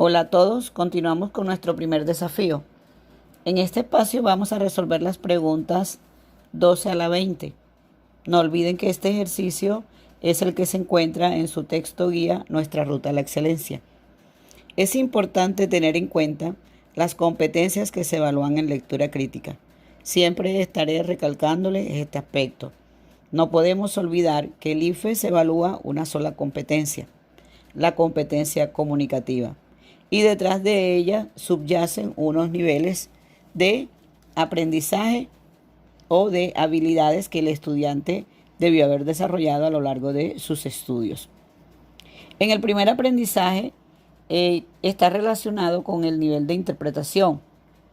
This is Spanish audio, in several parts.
Hola a todos, continuamos con nuestro primer desafío. En este espacio vamos a resolver las preguntas 12 a la 20. No olviden que este ejercicio es el que se encuentra en su texto guía Nuestra Ruta a la Excelencia. Es importante tener en cuenta las competencias que se evalúan en lectura crítica. Siempre estaré recalcándoles este aspecto. No podemos olvidar que el IFES evalúa una sola competencia, la competencia comunicativa, y detrás de ella subyacen unos niveles de aprendizaje o de habilidades que el estudiante debió haber desarrollado a lo largo de sus estudios. En el primer aprendizaje está relacionado con el nivel de interpretación.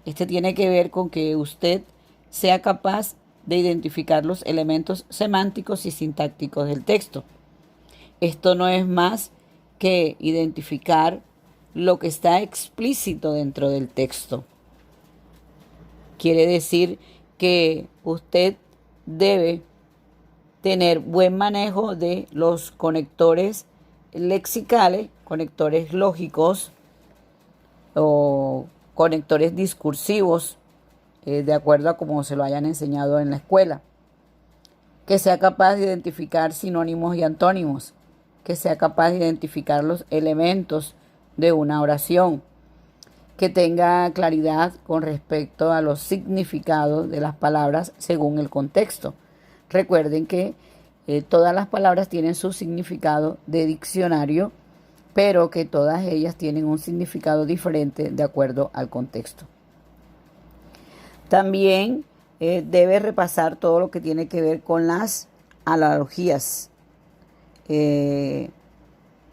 Este tiene que ver con que usted sea capaz de identificar los elementos semánticos y sintácticos del texto. Esto no es más que identificar lo que está explícito dentro del texto. Quiere decir que usted debe tener buen manejo de los conectores lexicales, conectores lógicos o conectores discursivos, de acuerdo a cómo se lo hayan enseñado en la escuela. Que sea capaz de identificar sinónimos y antónimos, que sea capaz de identificar los elementos de una oración, que tenga claridad con respecto a los significados de las palabras según el contexto. Recuerden que todas las palabras tienen su significado de diccionario, pero que todas ellas tienen un significado diferente de acuerdo al contexto. También debe repasar todo lo que tiene que ver con las analogías.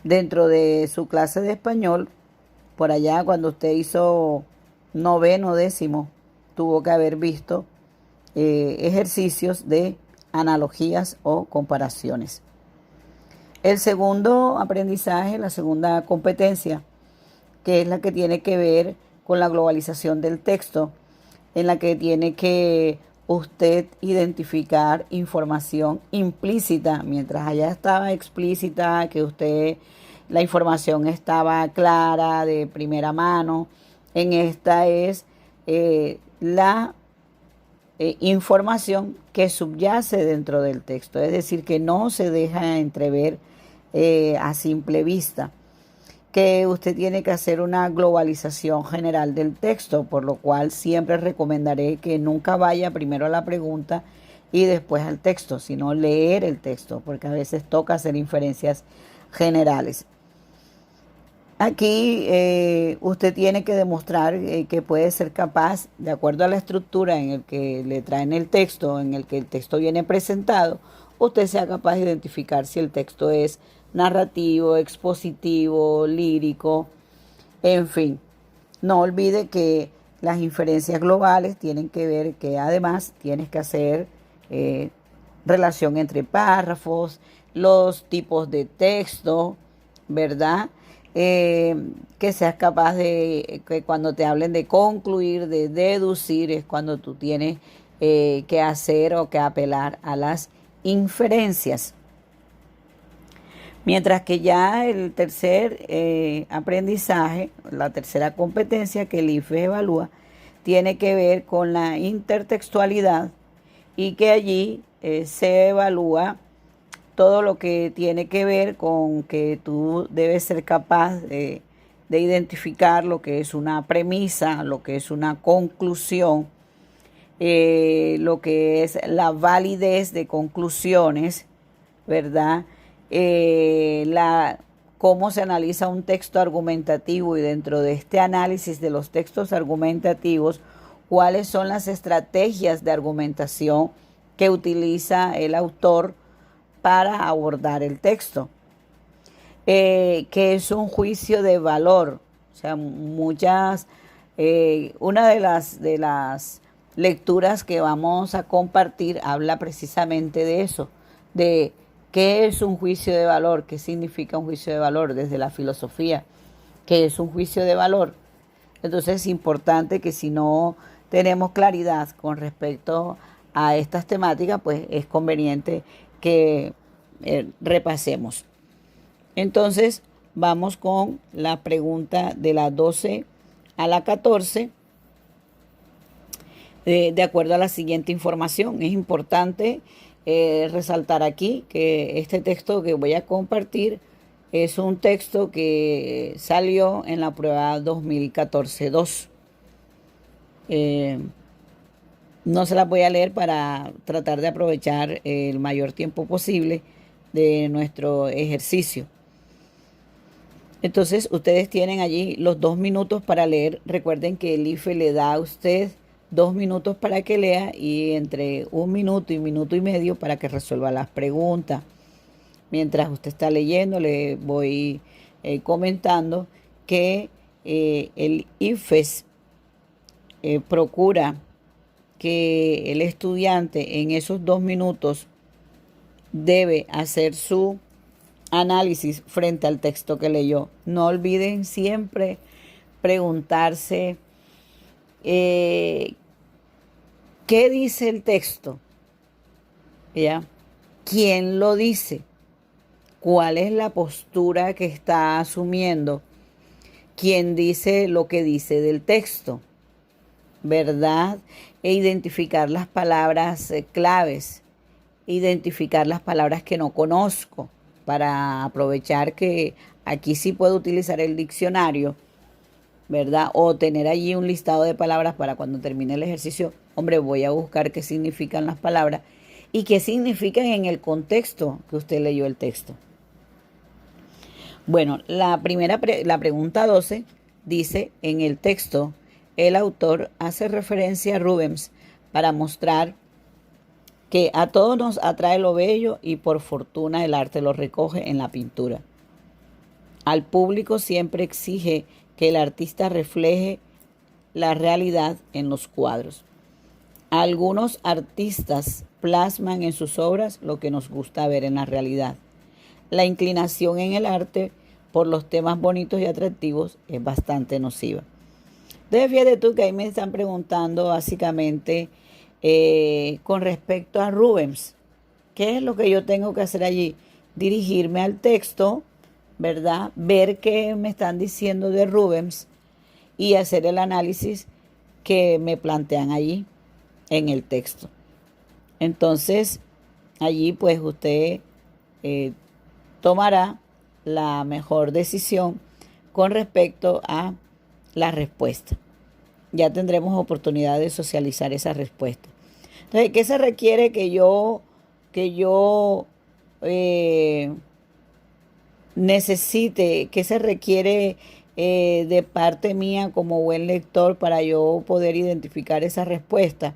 Dentro de su clase de español, por allá cuando usted hizo noveno, décimo, tuvo que haber visto ejercicios de analogías o comparaciones. El segundo aprendizaje, la segunda competencia, que es la que tiene que ver con la globalización del texto, en la que tiene que usted identificar información implícita, mientras allá estaba explícita, que la información estaba clara, de primera mano. En esta es la información que subyace dentro del texto, es decir, que no se deja entrever a simple vista, que usted tiene que hacer una globalización general del texto, por lo cual siempre recomendaré que nunca vaya primero a la pregunta y después al texto, sino leer el texto, porque a veces toca hacer inferencias generales. Aquí usted tiene que demostrar que puede ser capaz, de acuerdo a la estructura en el que le traen el texto, en el que el texto viene presentado, usted sea capaz de identificar si el texto es narrativo, expositivo, lírico, en fin. No olvide que las inferencias globales tienen que ver que además tienes que hacer relación entre párrafos, los tipos de texto, ¿verdad? Que seas capaz de, que cuando te hablen de concluir, de deducir, es cuando tú tienes que hacer o que apelar a las inferencias. Mientras que ya el tercer aprendizaje, la tercera competencia que el IFES evalúa, tiene que ver con la intertextualidad y que allí se evalúa todo lo que tiene que ver con que tú debes ser capaz de identificar lo que es una premisa, lo que es una conclusión, lo que es la validez de conclusiones, ¿verdad? Cómo se analiza un texto argumentativo y dentro de este análisis de los textos argumentativos, cuáles son las estrategias de argumentación que utiliza el autor para abordar el texto, que es un juicio de valor. O sea, una de las lecturas que vamos a compartir habla precisamente de eso, de qué es un juicio de valor, qué significa un juicio de valor desde la filosofía, qué es un juicio de valor. Entonces es importante que si no tenemos claridad con respecto a estas temáticas, pues es conveniente que repasemos. Entonces, vamos con la pregunta de la 12 a la 14. De acuerdo a la siguiente información, es importante resaltar aquí que este texto que voy a compartir es un texto que salió en la prueba 2014-2. No se las voy a leer para tratar de aprovechar el mayor tiempo posible de nuestro ejercicio. Entonces, ustedes tienen allí los 2 minutos para leer. Recuerden que el IFE le da a usted 2 minutos para que lea y entre 1 minuto y 1 minuto y medio para que resuelva las preguntas. Mientras usted está leyendo, le voy comentando que el IFES procura que el estudiante en esos 2 minutos debe hacer su análisis frente al texto que leyó. No olviden siempre preguntarse ¿qué dice el texto? ¿Ya? ¿Quién lo dice? ¿Cuál es la postura que está asumiendo? ¿Quién dice lo que dice del texto? ¿Verdad? E identificar las palabras claves, identificar las palabras que no conozco, para aprovechar que aquí sí puedo utilizar el diccionario, ¿verdad? O tener allí un listado de palabras para cuando termine el ejercicio, hombre, voy a buscar qué significan las palabras y qué significan en el contexto que usted leyó el texto. Bueno, la pregunta 12 dice, en el texto, el autor hace referencia a Rubens para mostrar que a todos nos atrae lo bello y por fortuna el arte lo recoge en la pintura. Al público siempre exige que el artista refleje la realidad en los cuadros. Algunos artistas plasman en sus obras lo que nos gusta ver en la realidad. La inclinación en el arte por los temas bonitos y atractivos es bastante nociva. Entonces, fíjate tú que ahí me están preguntando básicamente con respecto a Rubens. ¿Qué es lo que yo tengo que hacer allí? Dirigirme al texto, ¿verdad? Ver qué me están diciendo de Rubens y hacer el análisis que me plantean allí en el texto. Entonces, allí pues usted tomará la mejor decisión con respecto a la respuesta. Ya tendremos oportunidad de socializar esa respuesta. Entonces, ¿qué se requiere que yo necesite? ¿Qué se requiere de parte mía como buen lector para yo poder identificar esa respuesta?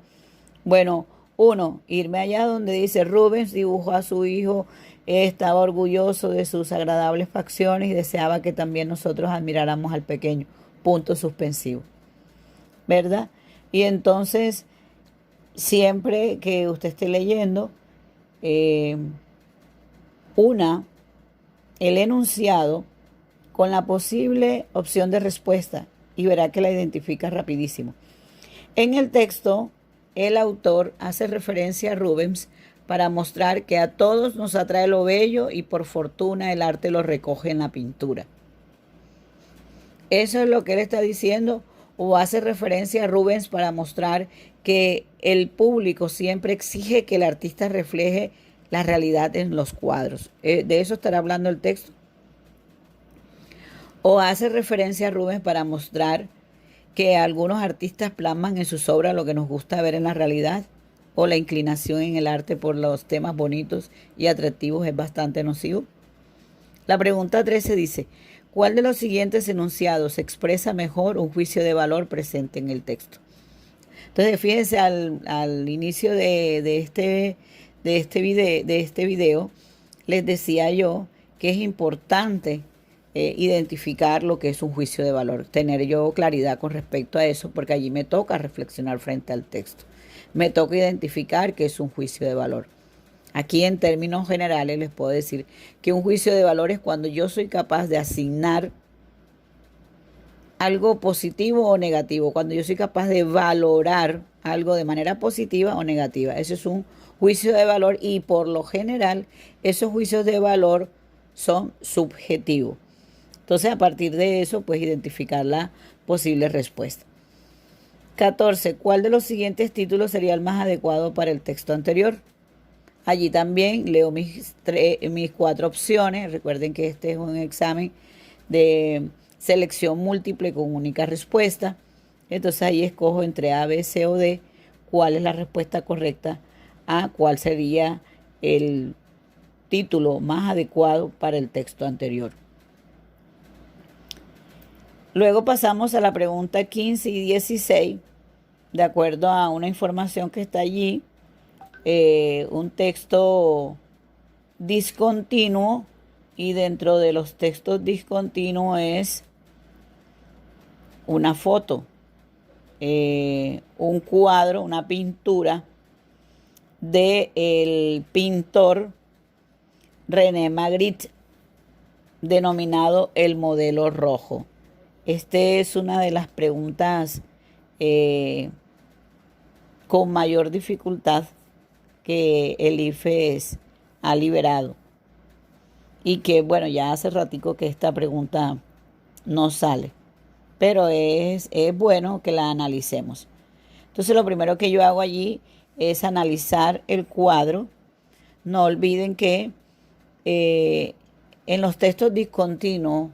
Bueno, 1, irme allá donde dice Rubens dibujó a su hijo, estaba orgulloso de sus agradables facciones y deseaba que también nosotros admiráramos al pequeño. Punto suspensivo. ¿Verdad? Y entonces, siempre que usted esté leyendo, una el enunciado con la posible opción de respuesta y verá que la identifica rapidísimo. En el texto, el autor hace referencia a Rubens para mostrar que a todos nos atrae lo bello y por fortuna el arte lo recoge en la pintura. Eso es lo que él está diciendo, o hace referencia a Rubens para mostrar que el público siempre exige que el artista refleje la realidad en los cuadros. ¿De eso estará hablando el texto? ¿O hace referencia a Rubens para mostrar que algunos artistas plasman en sus obras lo que nos gusta ver en la realidad? ¿O la inclinación en el arte por los temas bonitos y atractivos es bastante nocivo? La pregunta 13 dice, ¿cuál de los siguientes enunciados expresa mejor un juicio de valor presente en el texto? Entonces, fíjense al inicio de este video, les decía yo que es importante identificar lo que es un juicio de valor, tener yo claridad con respecto a eso, porque allí me toca reflexionar frente al texto. Me toca identificar qué es un juicio de valor. Aquí en términos generales les puedo decir que un juicio de valor es cuando yo soy capaz de asignar algo positivo o negativo, cuando yo soy capaz de valorar algo de manera positiva o negativa. Eso es un juicio de valor y por lo general esos juicios de valor son subjetivos. Entonces, a partir de eso, pues identificar la posible respuesta. 14. ¿Cuál de los siguientes títulos sería el más adecuado para el texto anterior? Allí también leo mis 4 opciones. Recuerden que este es un examen de selección múltiple con única respuesta. Entonces ahí escojo entre A, B, C o D cuál es la respuesta correcta a cuál sería el título más adecuado para el texto anterior. Luego pasamos a la pregunta 15 y 16, de acuerdo a una información que está allí, un texto discontinuo, y dentro de los textos discontinuos es una foto, un cuadro, una pintura del pintor René Magritte, denominado el modelo rojo. Este es una de las preguntas con mayor dificultad que el IFES ha liberado. Y que, bueno, ya hace ratico que esta pregunta no sale. Pero es bueno que la analicemos. Entonces, lo primero que yo hago allí es analizar el cuadro. No olviden que en los textos discontinuos,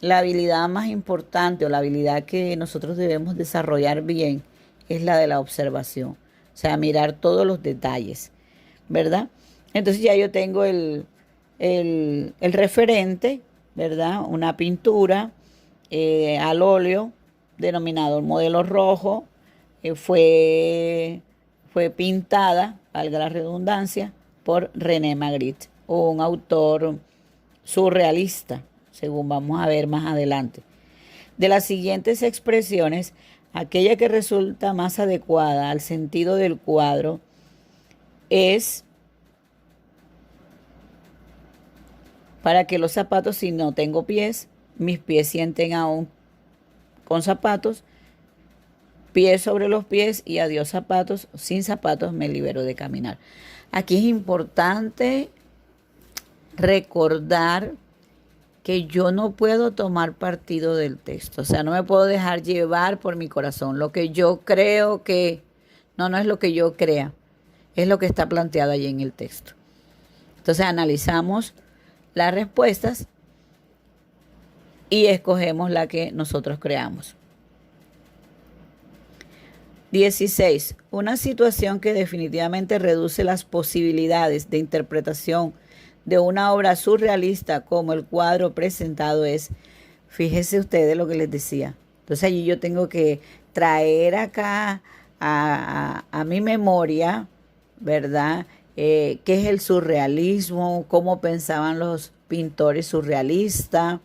la habilidad más importante o la habilidad que nosotros debemos desarrollar bien es la de la observación. O sea, mirar todos los detalles, ¿verdad? Entonces ya yo tengo el referente, ¿verdad? Una pintura al óleo denominado el modelo rojo. Fue pintada, valga la redundancia, por René Magritte, un autor surrealista, según vamos a ver más adelante. De las siguientes expresiones, aquella que resulta más adecuada al sentido del cuadro es: para que los zapatos, si no tengo pies, mis pies sienten aún con zapatos, pies sobre los pies y adiós zapatos, sin zapatos me libero de caminar. Aquí es importante recordar que yo no puedo tomar partido del texto, o sea, no me puedo dejar llevar por mi corazón. Lo que yo creo que, no es lo que yo crea, es lo que está planteado allí en el texto. Entonces analizamos las respuestas y escogemos la que nosotros creamos. 16. Una situación que definitivamente reduce las posibilidades de interpretación de una obra surrealista como el cuadro presentado es, fíjese ustedes lo que les decía. Entonces allí yo tengo que traer acá a mi memoria, ¿verdad? ¿Qué es el surrealismo? ¿Cómo pensaban los pintores surrealistas?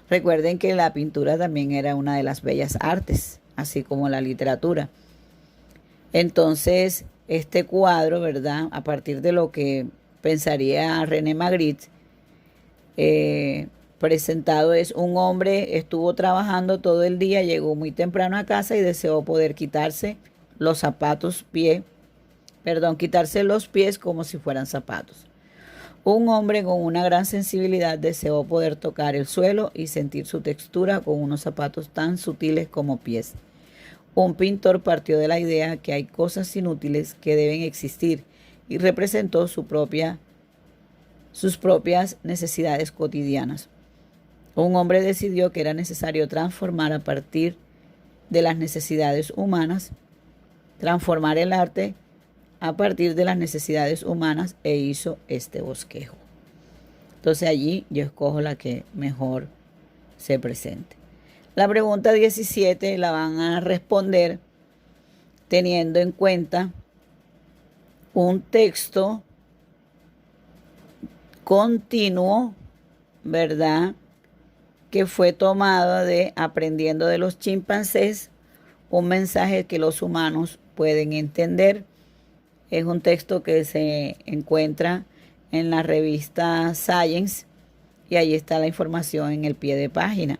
Recuerden que la pintura también era una de las bellas artes, así como la literatura. Entonces, este cuadro, ¿verdad? A partir de lo que pensaría René Magritte, presentado es: un hombre estuvo trabajando todo el día, llegó muy temprano a casa y deseó poder quitarse los pies como si fueran zapatos. Un hombre con una gran sensibilidad deseó poder tocar el suelo y sentir su textura con unos zapatos tan sutiles como pies. Un pintor partió de la idea que hay cosas inútiles que deben existir y representó sus propias necesidades cotidianas. Un hombre decidió que era necesario transformar a partir de las necesidades humanas, transformar el arte a partir de las necesidades humanas, e hizo este bosquejo. Entonces allí yo escojo la que mejor se presente. La pregunta 17 la van a responder teniendo en cuenta un texto continuo, ¿verdad? Que fue tomado de Aprendiendo de los chimpancés, un mensaje que los humanos pueden entender. Es un texto que se encuentra en la revista Science y ahí está la información en el pie de página,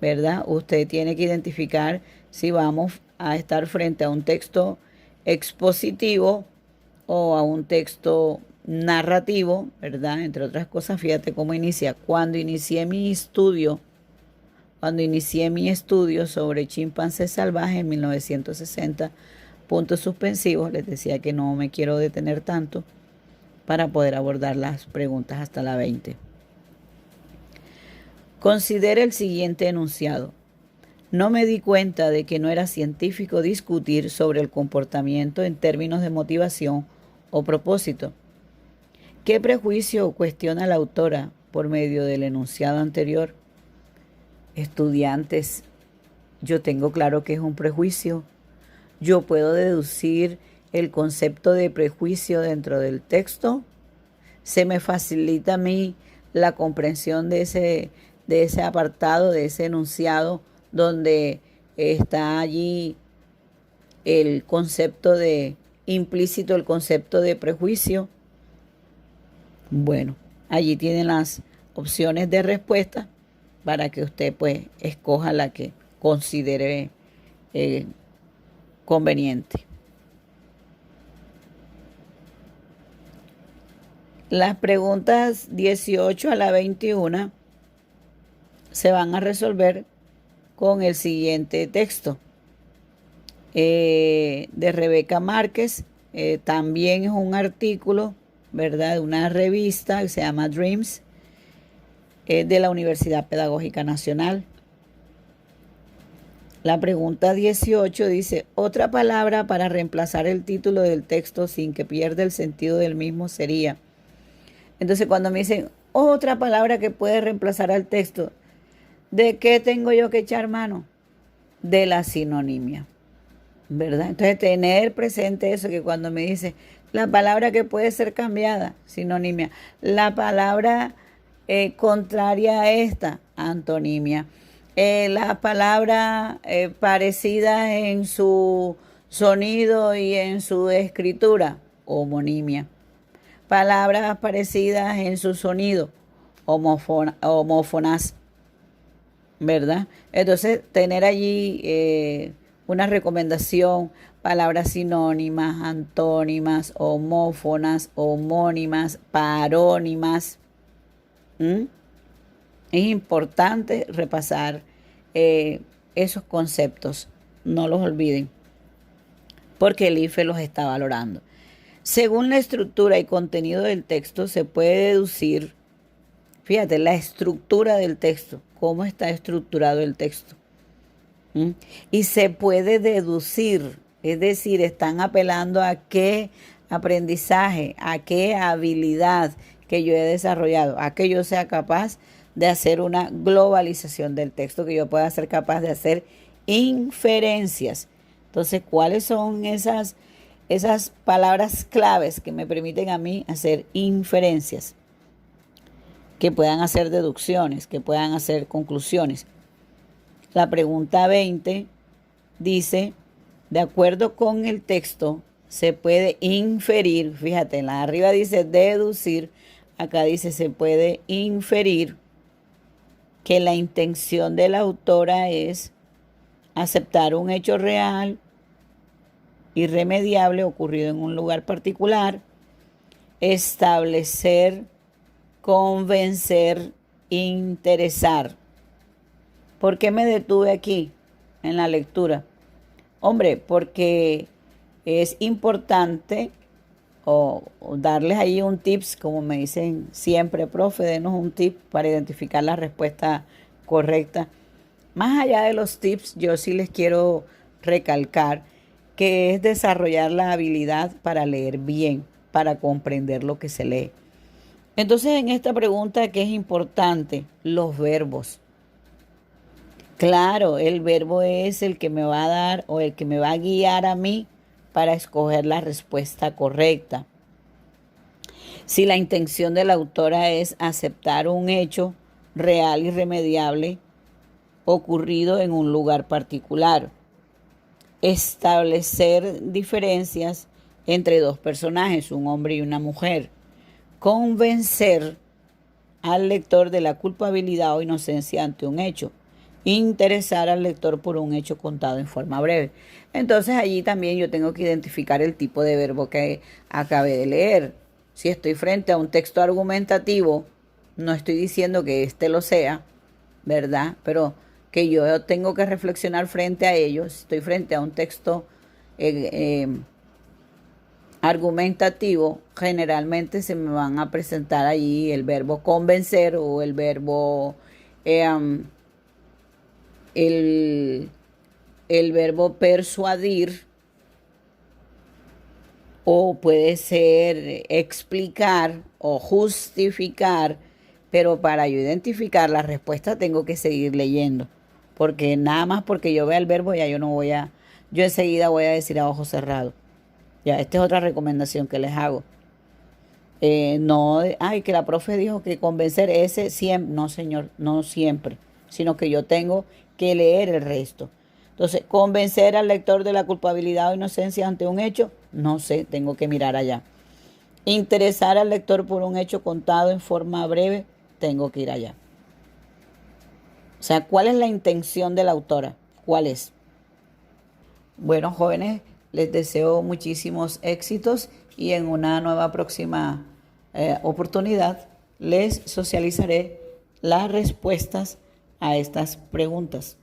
¿verdad? Usted tiene que identificar si vamos a estar frente a un texto expositivo o a un texto narrativo, ¿verdad? Entre otras cosas, fíjate cómo inicia. Cuando inicié mi estudio sobre chimpancés salvajes en 1960, puntos suspensivos, les decía que no me quiero detener tanto para poder abordar las preguntas hasta la 20. Considera el siguiente enunciado. No me di cuenta de que no era científico discutir sobre el comportamiento en términos de motivación o propósito. ¿Qué prejuicio cuestiona la autora por medio del enunciado anterior? Estudiantes, yo tengo claro que es un prejuicio. Yo puedo deducir el concepto de prejuicio dentro del texto. Se me facilita a mí la comprensión de ese apartado, de ese enunciado, donde está allí el concepto implícito, el concepto de prejuicio. Bueno, allí tienen las opciones de respuesta para que usted pues escoja la que considere conveniente. Las preguntas 18 a la 21 se van a resolver con el siguiente texto de Rebeca Márquez. También es un artículo, ¿verdad?, de una revista que se llama Dreams, de la Universidad Pedagógica Nacional. La pregunta 18 dice, otra palabra para reemplazar el título del texto sin que pierda el sentido del mismo sería. Entonces cuando me dicen otra palabra que puede reemplazar al texto, ¿de qué tengo yo que echar mano? De la sinonimia, ¿verdad? Entonces tener presente eso, que cuando me dice la palabra que puede ser cambiada, sinonimia, la palabra contraria a esta, antonimia, las palabras parecidas en su sonido y en su escritura, homonimia, palabras parecidas en su sonido, homófonas, ¿verdad? Entonces, tener allí una recomendación, palabras sinónimas, antónimas, homófonas, homónimas, parónimas. Es importante repasar esos conceptos, no los olviden, porque el IFE los está valorando. Según la estructura y contenido del texto, se puede deducir, fíjate, la estructura del texto, cómo está estructurado el texto. Y se puede deducir, es decir, están apelando a qué aprendizaje, a qué habilidad que yo he desarrollado, a que yo sea capaz de hacer una globalización del texto, que yo pueda ser capaz de hacer inferencias. Entonces, ¿cuáles son esas palabras claves que me permiten a mí hacer inferencias? Que puedan hacer deducciones, que puedan hacer conclusiones. La pregunta 20 dice, de acuerdo con el texto, se puede inferir, fíjate, en la de arriba dice deducir, acá dice se puede inferir que la intención de la autora es aceptar un hecho real, irremediable, ocurrido en un lugar particular, establecer, convencer, interesar. ¿Por qué me detuve aquí en la lectura? Hombre, porque es importante o darles ahí un tips, como me dicen siempre, profe, denos un tip para identificar la respuesta correcta. Más allá de los tips, yo sí les quiero recalcar que es desarrollar la habilidad para leer bien, para comprender lo que se lee. Entonces, en esta pregunta, ¿qué es importante? Los verbos. Claro, el verbo es el que me va a dar o el que me va a guiar a mí para escoger la respuesta correcta. Si la intención de la autora es aceptar un hecho real y irremediable ocurrido en un lugar particular, establecer diferencias entre dos personajes, un hombre y una mujer, convencer al lector de la culpabilidad o inocencia ante un hecho, interesar al lector por un hecho contado en forma breve. Entonces allí también yo tengo que identificar el tipo de verbo que acabé de leer. Si estoy frente a un texto argumentativo, no estoy diciendo que este lo sea, ¿verdad? Pero que yo tengo que reflexionar frente a ellos. Si estoy frente a un texto eh, eh, argumentativo, generalmente se me van a presentar allí el verbo convencer o el verbo, el, el verbo persuadir, o puede ser explicar o justificar, pero para yo identificar la respuesta tengo que seguir leyendo, porque nada más porque yo vea el verbo ya yo no voy a, yo enseguida voy a decir a ojos cerrados. Ya, esta es otra recomendación que les hago. No, ay, que la profe dijo que convencer ese siempre, no señor, no siempre, sino que yo tengo que leer el resto. Entonces, convencer al lector de la culpabilidad o inocencia ante un hecho, no sé, tengo que mirar allá. Interesar al lector por un hecho contado en forma breve, tengo que ir allá. O sea, ¿cuál es la intención de la autora? ¿Cuál es? Bueno, jóvenes, les deseo muchísimos éxitos y en una nueva próxima oportunidad les socializaré las respuestas a estas preguntas.